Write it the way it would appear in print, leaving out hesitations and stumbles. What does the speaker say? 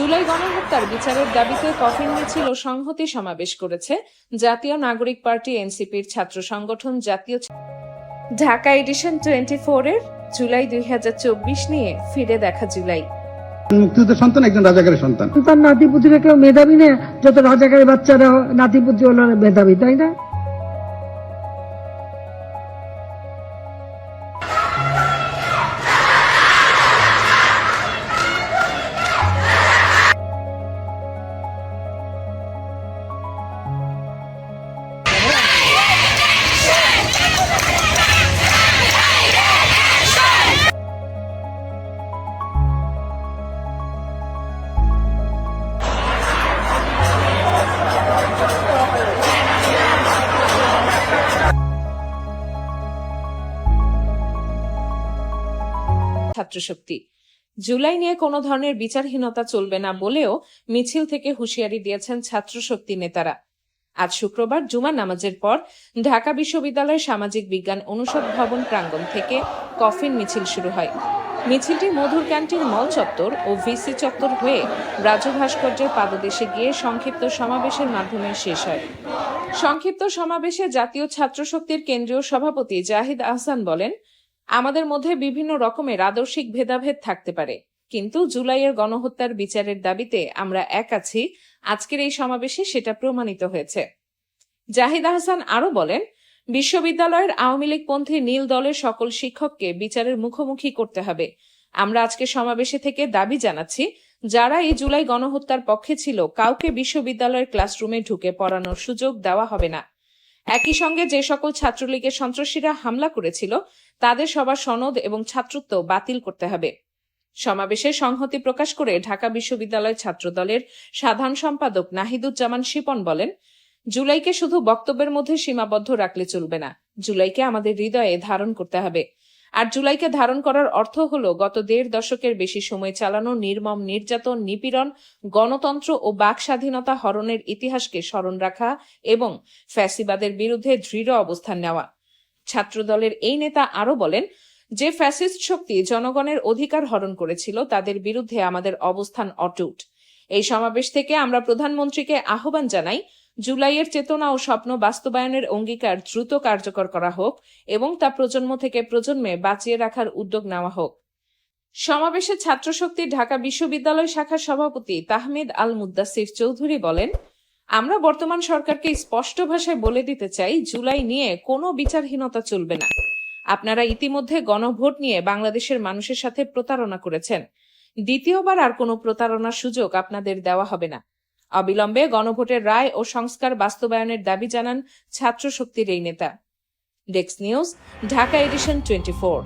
জুলাই গণহত্যার বিচারের দাবিতে কফিন মিছিল ও সংহতি সমাবেশ করেছে জাতীয় নাগরিক পার্টি এনসিপির ছাত্র সংগঠন জাতীয় ঢাকা এডিশন 24 এর জুলাই 2024 নিয়ে ফিরে দেখা জুলাই। মুক্তিযুদ্ধের সন্তান, একজন রাজাকারের সন্তান। তার নাতিপুতিরা কেউ মেধাবী না, যত রাজাকারের বাচ্চারা নাতিপুতি হলো মেধাবী, তাই না? ছাত্রশক্তি জুলাই নিয়ে কোনো ধরনের বিচারহীনতা চলবে না বলেও মিছিল থেকে হুঁশিয়ারি দিয়েছেন ছাত্রশক্তি নেতারা। আজ শুক্রবার জুমা নামাজের পর ঢাকা বিশ্ববিদ্যালয়ের সামাজিক বিজ্ঞান অনুষদ ভবন প্রাঙ্গণ থেকে কফিন মিছিল শুরু হয়। মিছিলটি মধুর ক্যান্টিন মল চত্বর ও ভিসি চত্বর হয়ে রাজু ভাস্কর্যের পাদদেশে গিয়ে সংক্ষিপ্ত সমাবেশের মাধ্যমে শেষ হয়। সংক্ষিপ্ত সমাবেশে জাতীয় ছাত্রশক্তির কেন্দ্রীয় সভাপতি জাহিদ আহসান বলেন, আমাদের মধ্যে বিভিন্ন রকমের আদর্শিক ভেদাভেদ থাকতে পারে, কিন্তু জুলাইয়ের গণহত্যার বিচারের দাবিতে আমরা এক আছি। আজকের এই সমাবেশে সেটা প্রমাণিত হয়েছে। জাহিদ আহসান আরো বলেন, বিশ্ববিদ্যালয়ের আওয়ামী লীগপন্থী নীল দলের সকল শিক্ষককে বিচারের মুখোমুখি করতে হবে। আমরা আজকে সমাবেশে থেকে দাবি জানাচ্ছি, যারা এই জুলাই গণহত্যার পক্ষে ছিল কাউকে বিশ্ববিদ্যালয়ের ক্লাসরুমে ঢুকে পড়ানোর সুযোগ দেওয়া হবে না। একই সঙ্গে যে সকল ছাত্রলীগের সন্ত্রাসীরা হামলা করেছিল তাদের সবার সনদ এবং ছাত্রত্ব বাতিল করতে হবে। সমাবেশে সংহতি প্রকাশ করে ঢাকা বিশ্ববিদ্যালয় ছাত্রদলের সাধারণ সম্পাদক নাহিদুজ্জামান শিপন বলেন, জুলাইকে শুধু বক্তব্যের মধ্যে সীমাবদ্ধ রাখলে চলবে না, জুলাইকে আমাদের হৃদয়ে ধারণ করতে হবে। আর জুলাইকে ধারণ করার অর্থ হলো গত 1.5 দশকের বেশি সময় চালানো নির্মম নির্যাতন, নিপীড়ন, গণতন্ত্র ও বাক স্বাধীনতা হরণের ইতিহাসকে স্মরণ রাখা এবং ফ্যাসিবাদের বিরুদ্ধে দৃঢ় অবস্থান নেওয়া। ছাত্রদলের এই নেতা আরো বলেন, যে ফ্যাসিস্ট শক্তি জনগণের অধিকার হরণ করেছিল তাদের বিরুদ্ধে আমাদের অবস্থান অটুট। এই সমাবেশ থেকে আমরা প্রধানমন্ত্রীকে আহ্বান জানাই, জুলাইয়ের চেতনা ও স্বপ্ন বাস্তবায়নের অঙ্গীকার দ্রুত কার্যকর করা হোক এবং তা প্রজন্ম থেকে প্রজন্মে বাঁচিয়ে রাখার উদ্যোগ নেওয়া হোক। সমাবেশে ছাত্রশক্তির ঢাকা বিশ্ববিদ্যালয় শাখার সভাপতি তাহমিদ আল মুদ্দাসির চৌধুরী বলেন, আমরা বর্তমান সরকারকে স্পষ্ট ভাষায় বলে দিতে চাই, জুলাই নিয়ে কোনো বিচারহীনতা চলবে না। আপনারা ইতিমধ্যে গণভোট নিয়ে বাংলাদেশের মানুষের সাথে প্রতারণা করেছেন। দ্বিতীয়বার আর কোনো প্রতারণার সুযোগ আপনাদের দেওয়া হবে না। অবিলম্বে গণভোটের রায় ও সংস্কার বাস্তবায়নের দাবি জানান ছাত্রশক্তির এই নেতা। Desk news, Dhaka edition 24।